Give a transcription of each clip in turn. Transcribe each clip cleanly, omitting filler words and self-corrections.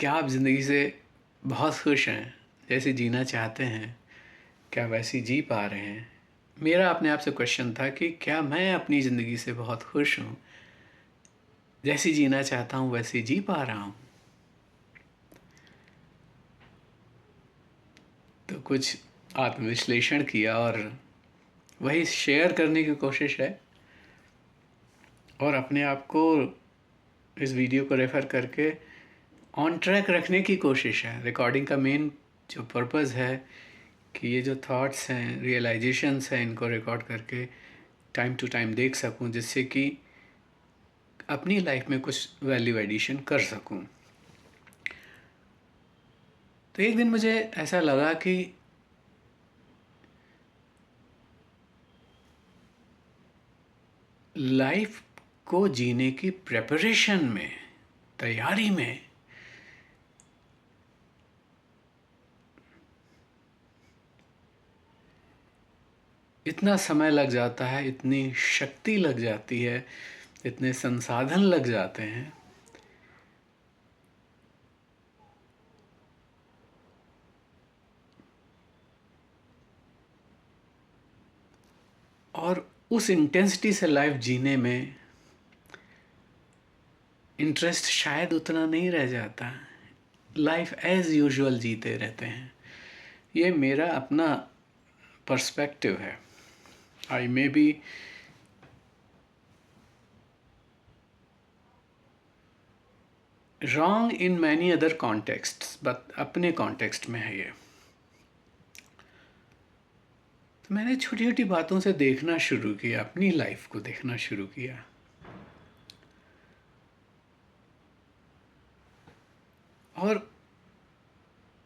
क्या आप ज़िंदगी से बहुत खुश हैं? जैसे जीना चाहते हैं, क्या वैसी जी पा रहे हैं? मेरा अपने आप से क्वेश्चन था कि क्या मैं अपनी ज़िंदगी से बहुत खुश हूँ? जैसी जीना चाहता हूँ वैसी जी पा रहा हूँ? तो कुछ आत्मविश्लेषण किया और वही शेयर करने की कोशिश है, और अपने आप को इस वीडियो को रेफ़र करके ऑन ट्रैक रखने की कोशिश है। रिकॉर्डिंग का मेन जो पर्पज़ है कि ये जो थॉट्स हैं, रियलाइजेशंस हैं, इनको रिकॉर्ड करके टाइम टू टाइम देख सकूं, जिससे कि अपनी लाइफ में कुछ वैल्यू एडिशन कर सकूं। तो एक दिन मुझे ऐसा लगा कि लाइफ को जीने की प्रेपरेशन में, तैयारी में इतना समय लग जाता है, इतनी शक्ति लग जाती है, इतने संसाधन लग जाते हैं, और उस इंटेंसिटी से लाइफ जीने में इंटरेस्ट शायद उतना नहीं रह जाता। लाइफ एज यूजुअल जीते रहते हैं। ये मेरा अपना पर्सपेक्टिव है। I may be wrong in many other contexts, but अपने कॉन्टेक्स्ट में है ये। तो मैंने छोटी छोटी बातों से देखना शुरू किया, अपनी लाइफ को देखना शुरू किया, और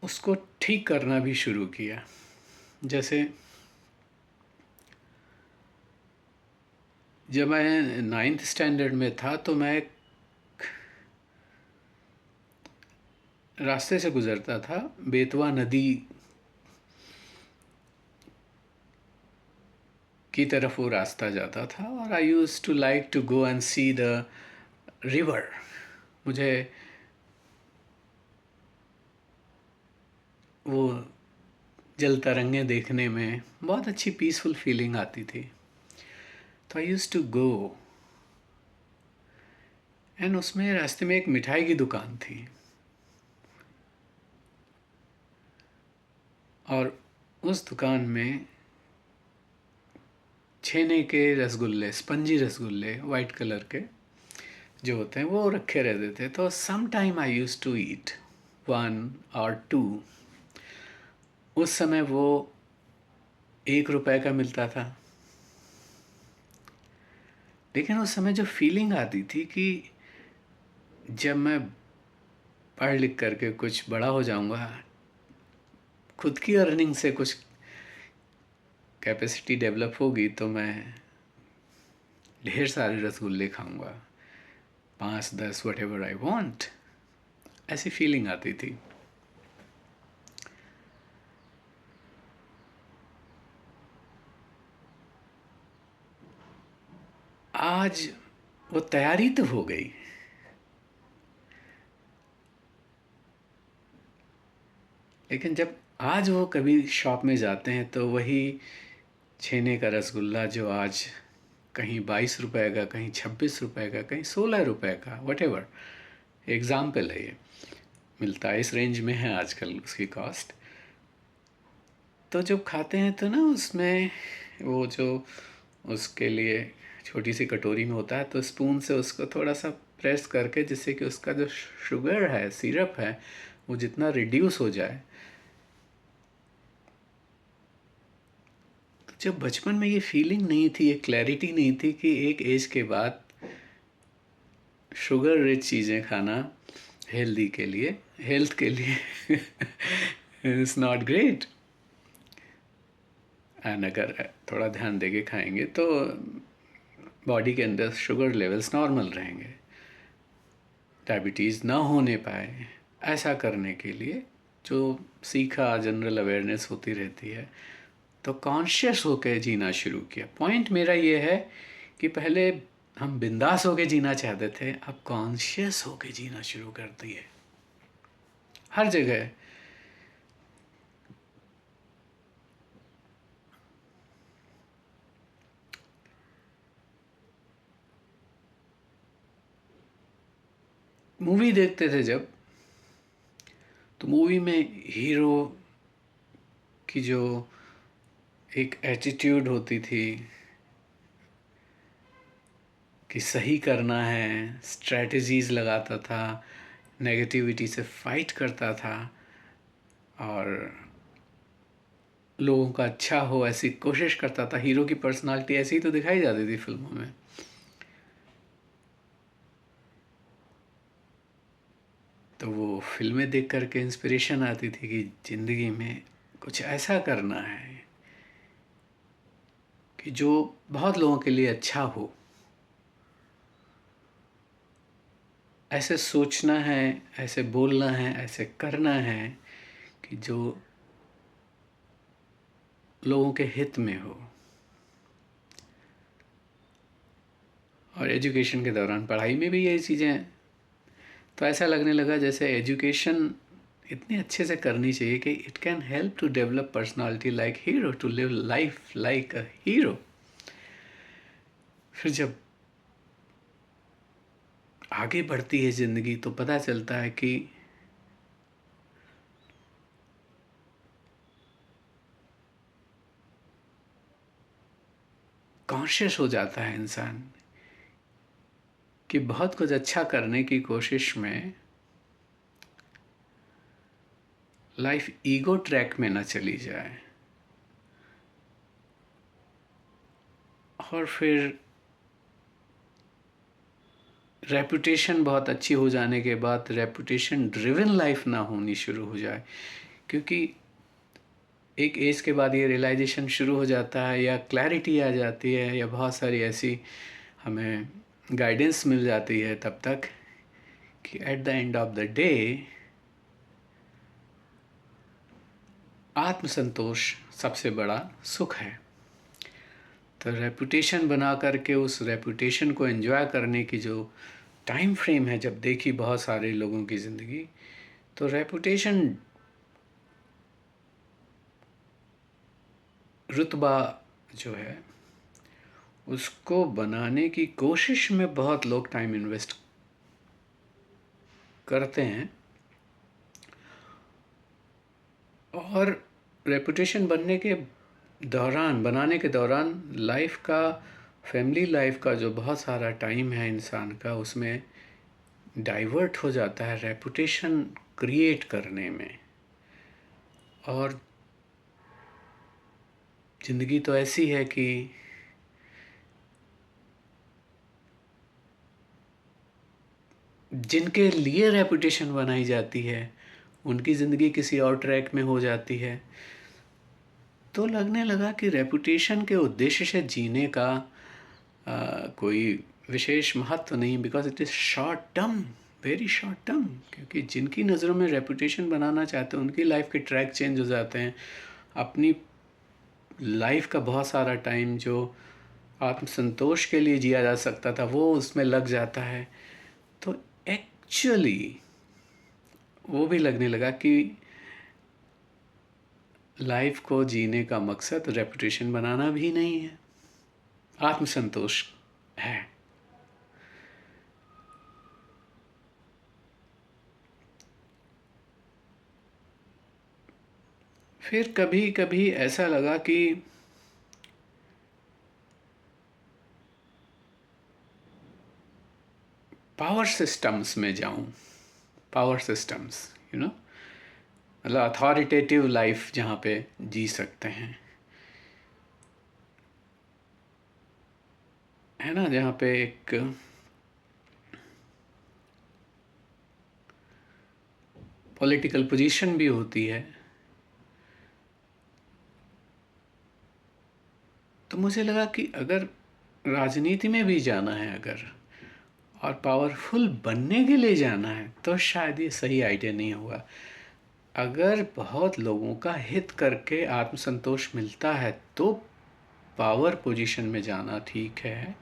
उसको ठीक करना भी शुरू किया। जैसे जब मैं 9th स्टैंडर्ड में था तो मैं रास्ते से गुज़रता था, बेतवा नदी की तरफ वो रास्ता जाता था, और I use to like to go and see the river. मुझे वो जल तरंगे देखने में बहुत अच्छी पीसफुल फीलिंग आती थी। तो आई यूज़ टू गो, एंड उसमें रास्ते में एक मिठाई की दुकान थी, और उस दुकान में छेने के रसगुल्ले, स्पंजी रसगुल्ले वाइट कलर के जो होते हैं वो रखे रहते थे। तो some time I use to eat 1 or 2। उस समय वो 1 रुपए का मिलता था, लेकिन उस समय जो फीलिंग आती थी कि जब मैं पढ़ लिख करके कुछ बड़ा हो जाऊंगा, खुद की अर्निंग से कुछ कैपेसिटी डेवलप होगी, तो मैं ढेर सारे रसगुल्ले खाऊंगा, 5-10 वट एवर आई वॉन्ट, ऐसी फीलिंग आती थी। आज वो तैयारी तो हो गई, लेकिन जब आज वो कभी शॉप में जाते हैं तो वही छेने का रसगुल्ला जो आज कहीं 22 रुपए का, कहीं 26 रुपए का, कहीं 16 रुपए का, वट एवर एग्ज़ाम्पल है, ये मिलता है, इस रेंज में है आजकल उसकी कॉस्ट। तो जब खाते हैं तो ना उसमें वो जो उसके लिए छोटी सी कटोरी में होता है, तो स्पून से उसको थोड़ा सा प्रेस करके, जिससे कि उसका जो शुगर है, सिरप है, वो जितना रिड्यूस हो जाए। तो जब बचपन में ये फीलिंग नहीं थी, ये क्लैरिटी नहीं थी कि एक एज के बाद शुगर रिच चीज़ें खाना हेल्दी के लिए, हेल्थ के लिए इट्स नॉट ग्रेट, एंड अगर थोड़ा ध्यान देके खाएंगे तो बॉडी के अंदर शुगर लेवल्स नॉर्मल रहेंगे, डायबिटीज़ ना होने पाए। ऐसा करने के लिए जो सीखा, जनरल अवेयरनेस होती रहती है, तो कॉन्शियस होकर जीना शुरू किया। पॉइंट मेरा ये है कि पहले हम बिंदास होकर जीना चाहते थे, अब कॉन्शियस होकर जीना शुरू कर दिए। हर जगह। मूवी देखते थे जब, तो मूवी में हीरो की जो एक एटीट्यूड होती थी कि सही करना है, स्ट्रेटजीज लगाता था, नेगेटिविटी से फाइट करता था और लोगों का अच्छा हो ऐसी कोशिश करता था। हीरो की पर्सनालिटी ऐसी ही तो दिखाई जाती थी फिल्मों में। तो वो फिल्में देख कर के इंस्पिरेशन आती थी कि ज़िंदगी में कुछ ऐसा करना है कि जो बहुत लोगों के लिए अच्छा हो। ऐसे सोचना है, ऐसे बोलना है, ऐसे करना है कि जो लोगों के हित में हो। और एजुकेशन के दौरान पढ़ाई में भी यही चीज़ें, तो ऐसा लगने लगा जैसे एजुकेशन इतने अच्छे से करनी चाहिए कि it can help to develop personality like hero, to live life like a hero. फिर जब आगे बढ़ती है ज़िंदगी तो पता चलता है कि कॉन्शियस हो जाता है इंसान कि बहुत कुछ अच्छा करने की कोशिश में लाइफ ईगो ट्रैक में ना चली जाए। और फिर रेपुटेशन बहुत अच्छी हो जाने के बाद रेपुटेशन ड्रिवन लाइफ ना होनी शुरू हो जाए, क्योंकि एक एज के बाद ये रियलाइजेशन शुरू हो जाता है या क्लैरिटी आ जाती है या बहुत सारी ऐसी हमें गाइडेंस मिल जाती है तब तक कि at the end of the day आत्मसंतोष सबसे बड़ा सुख है। तो रेपुटेशन बना करके उस रेपुटेशन को एंजॉय करने की जो टाइम फ्रेम है, जब देखी बहुत सारे लोगों की ज़िंदगी, तो रेपुटेशन रुतबा जो है उसको बनाने की कोशिश में बहुत लोग टाइम इन्वेस्ट करते हैं। और रेपुटेशन बनाने के दौरान लाइफ का, फैमिली लाइफ का जो बहुत सारा टाइम है इंसान का, उसमें डाइवर्ट हो जाता है रेपुटेशन क्रिएट करने में। और ज़िंदगी तो ऐसी है कि जिनके लिए रेपुटेशन बनाई जाती है उनकी ज़िंदगी किसी और ट्रैक में हो जाती है। तो लगने लगा कि रेपुटेशन के उद्देश्य से जीने का कोई विशेष महत्व नहीं, because it is short term, very short term. क्योंकि जिनकी नज़रों में रेपुटेशन बनाना चाहते हैं उनकी लाइफ के ट्रैक चेंज हो जाते हैं। अपनी लाइफ का बहुत सारा टाइम जो आत्मसंतोष के लिए जिया जा सकता था वो उसमें लग जाता है। तो एक्चुअली वो भी लगने लगा कि लाइफ को जीने का मकसद रेपुटेशन बनाना भी नहीं है, आत्मसंतोष है। फिर कभी कभी ऐसा लगा कि पावर सिस्टम्स में जाऊं, पावर सिस्टम्स, मतलब अथॉरिटेटिव लाइफ जहाँ पे जी सकते हैं, है ना, जहाँ पे एक पॉलिटिकल पोजीशन भी होती है। तो मुझे लगा कि अगर राजनीति में भी जाना है अगर, और पावरफुल बनने के लिए जाना है, तो शायद ये सही आइडिया नहीं होगा। अगर बहुत लोगों का हित करके आत्मसंतोष मिलता है तो पावर पोजीशन में जाना ठीक है,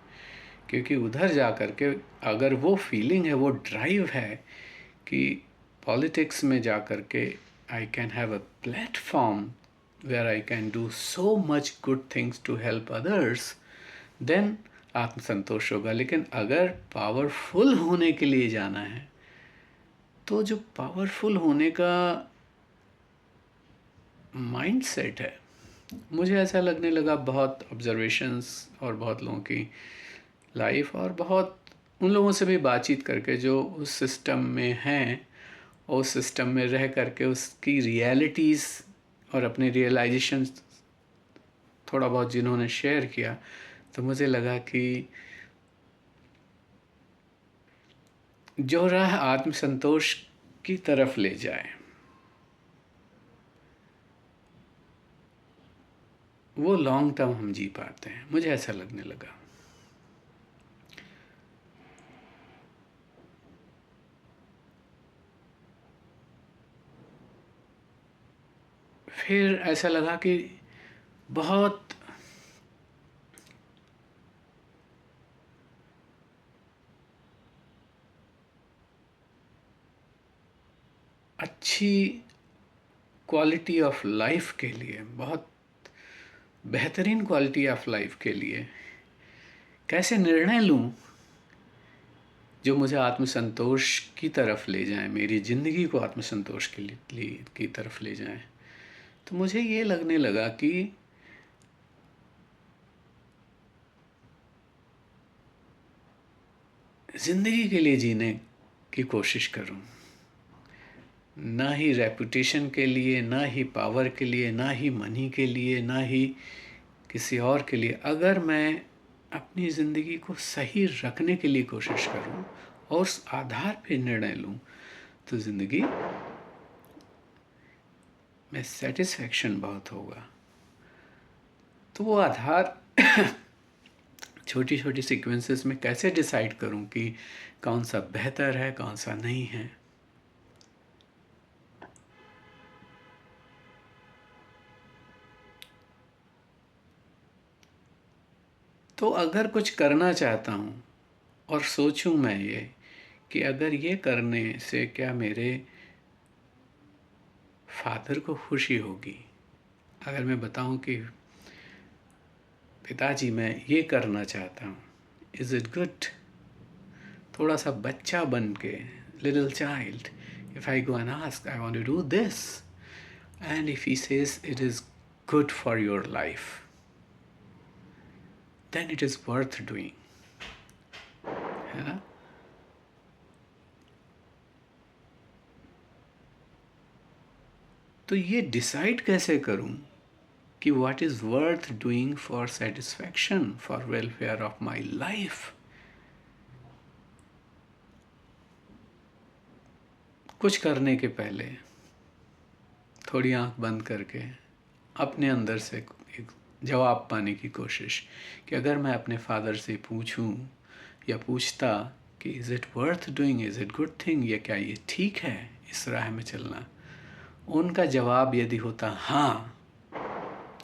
क्योंकि उधर जा कर के अगर वो फीलिंग है, वो ड्राइव है कि पॉलिटिक्स में जा कर के I can have a platform where I can do so much good things to help others, then आत्मसंतोष होगा। लेकिन अगर पावरफुल होने के लिए जाना है तो जो पावरफुल होने का माइंडसेट है, मुझे ऐसा लगने लगा बहुत ऑब्जर्वेशंस और बहुत लोगों की लाइफ और बहुत उन लोगों से भी बातचीत करके जो उस सिस्टम में हैं और उस सिस्टम में रह करके उसकी रियलिटीज़ और अपने रियलाइजेशन थोड़ा बहुत जिन्होंने शेयर किया, तो मुझे लगा कि जो राह आत्मसंतोष की तरफ ले जाए वो लॉन्ग टर्म हम जी पाते हैं, मुझे ऐसा लगने लगा। फिर ऐसा लगा कि बहुत अच्छी क्वालिटी ऑफ लाइफ के लिए, बहुत बेहतरीन क्वालिटी ऑफ लाइफ के लिए कैसे निर्णय लूं जो मुझे आत्मसंतोष की तरफ ले जाएं, मेरी ज़िंदगी को आत्मसंतोष के लिए की तरफ ले जाएं। तो मुझे ये लगने लगा कि ज़िंदगी के लिए जीने की कोशिश करूं, ना ही रेपुटेशन के लिए, ना ही पावर के लिए, ना ही मनी के लिए, ना ही किसी और के लिए। अगर मैं अपनी ज़िंदगी को सही रखने के लिए कोशिश करूं और उस आधार पे निर्णय लूं तो ज़िंदगी में सेटिस्फैक्शन बहुत होगा। तो वो आधार छोटी छोटी सीक्वेंसेस में कैसे डिसाइड करूं कि कौन सा बेहतर है, कौन सा नहीं है। तो अगर कुछ करना चाहता हूँ और सोचूं मैं ये कि अगर ये करने से क्या मेरे फादर को खुशी होगी, अगर मैं बताऊं कि पिताजी मैं ये करना चाहता हूँ, इज़ इट गुड? थोड़ा सा बच्चा बन के, little child, if I go and ask I want to do this and if he says it is good for your life, then it is worth doing, है ना? तो ये डिसाइड कैसे करूं कि what is worth doing for satisfaction, for welfare of my life? कुछ करने के पहले थोड़ी आंख बंद करके अपने अंदर से एक जवाब पाने की कोशिश कि अगर मैं अपने फादर से पूछूं या पूछता कि is it worth doing, is it good thing, या क्या ये ठीक है इस राह में चलना, उनका जवाब यदि होता हाँ,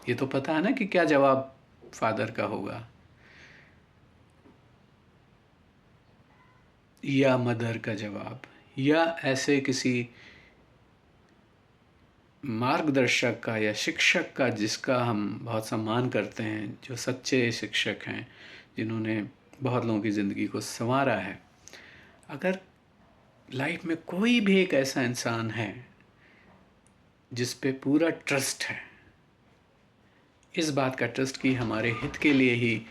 ये तो पता है ना कि क्या जवाब फादर का होगा या मदर का जवाब, या ऐसे किसी मार्गदर्शक का या शिक्षक का जिसका हम बहुत सम्मान करते हैं, जो सच्चे शिक्षक हैं, जिन्होंने बहुत लोगों की ज़िंदगी को संवारा है। अगर लाइफ में कोई भी एक ऐसा इंसान है जिस पे पूरा ट्रस्ट है, इस बात का ट्रस्ट कि हमारे हित के लिए ही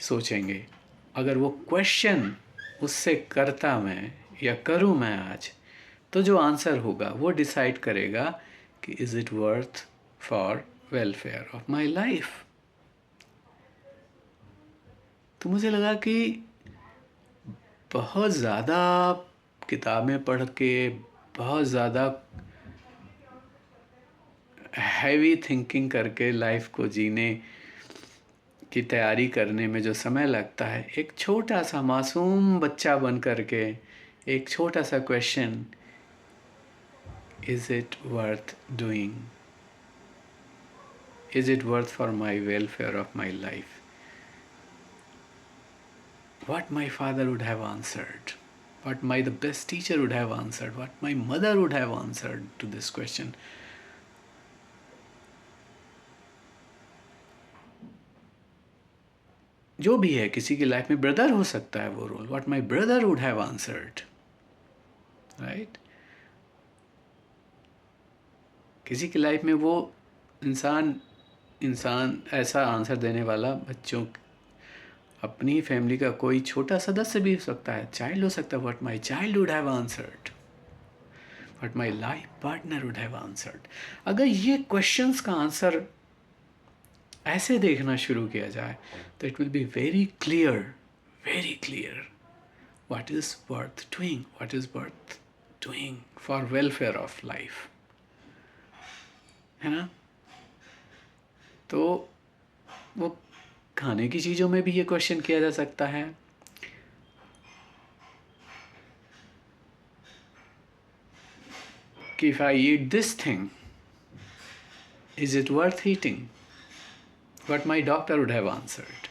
सोचेंगे, अगर वो क्वेश्चन उससे करता मैं या करूं मैं आज, तो जो आंसर होगा वो डिसाइड करेगा कि is it worth for welfare of my life. तो मुझे लगा कि बहुत ज़्यादा किताबें पढ़ के, बहुत ज़्यादा हैवी थिंकिंग करके लाइफ को जीने की तैयारी करने में जो समय लगता है, एक छोटा सा मासूम बच्चा बन करके एक छोटा सा question, is it worth doing, is it worth for my welfare of my life, what my father would have answered. what my the best teacher would have answered, what my mother would have answered to this question. जो भी है, किसी की life में brother हो सकता है वो role, what my brother would have answered, right? किसी की लाइफ में वो इंसान ऐसा आंसर देने वाला, बच्चों अपनी फैमिली का कोई छोटा सदस्य भी हो सकता है, चाइल्ड हो सकता है, what my child would have answered, what my life partner would have answered. अगर ये क्वेश्चंस का आंसर ऐसे देखना शुरू किया जाए तो it will be very clear what is worth doing for welfare of life, है ना? तो वो खाने की चीज़ों में भी ये क्वेश्चन किया जा सकता है कि if I eat this thing, is it worth eating? What my doctor would have answered,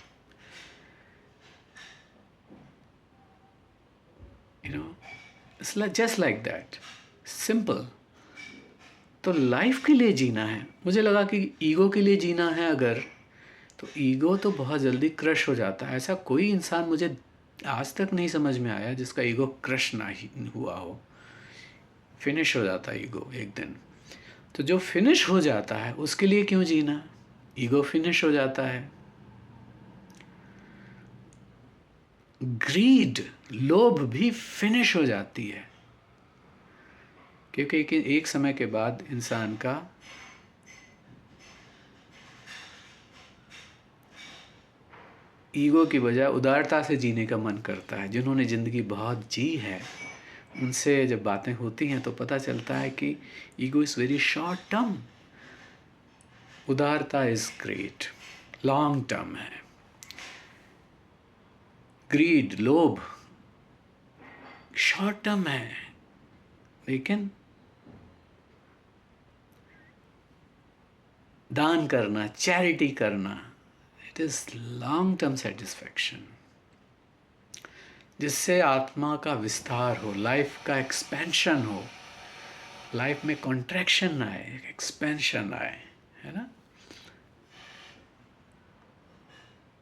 you know, it's just like that, simple. तो लाइफ के लिए जीना है. मुझे लगा कि ईगो के लिए जीना है अगर, तो ईगो तो बहुत जल्दी क्रश हो जाता है. ऐसा कोई इंसान मुझे आज तक नहीं समझ में आया जिसका ईगो क्रश ना ही हुआ हो. फिनिश हो जाता है ईगो एक दिन. तो जो फिनिश हो जाता है उसके लिए क्यों जीना? ईगो फिनिश हो जाता है. ग्रीड, लोभ भी फिनिश हो जाती है, क्योंकि एक समय के बाद इंसान का ईगो की बजाय उदारता से जीने का मन करता है. जिन्होंने ज़िंदगी बहुत जी है उनसे जब बातें होती हैं तो पता चलता है कि ego is very short term, उदारता इज़ ग्रेट, लॉन्ग टर्म है. ग्रीड, लोभ शॉर्ट टर्म है, लेकिन दान करना, चैरिटी करना, it is long term satisfaction, जिससे आत्मा का विस्तार हो, लाइफ का एक्सपेंशन हो, लाइफ में कॉन्ट्रैक्शन ना आए, एक्सपेंशन आए, है ना?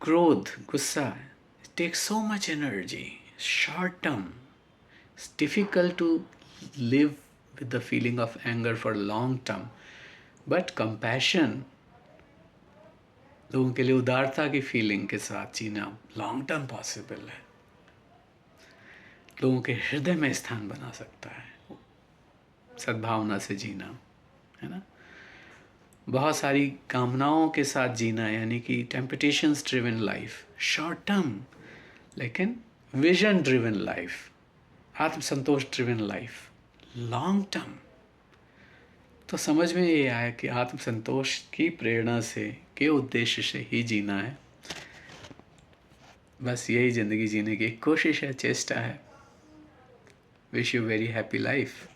क्रोध, गुस्सा, it takes so much energy, short term. It's difficult to live with the feeling of anger for long term, but compassion, लोगों के लिए उदारता की फीलिंग के साथ जीना लॉन्ग टर्म पॉसिबल है, लोगों के हृदय में स्थान बना सकता है, सद्भावना से जीना, है ना? बहुत सारी कामनाओं के साथ जीना, यानी कि temptations driven life short term, लेकिन विजन ड्रिवन लाइफ, आत्मसंतोष ड्रिवन लाइफ लॉन्ग टर्म. तो समझ में ये आया कि आत्मसंतोष की प्रेरणा से, के उद्देश्य से ही जीना है. बस यही ज़िंदगी जीने की कोशिश है, चेष्टा है. Wish you very happy life.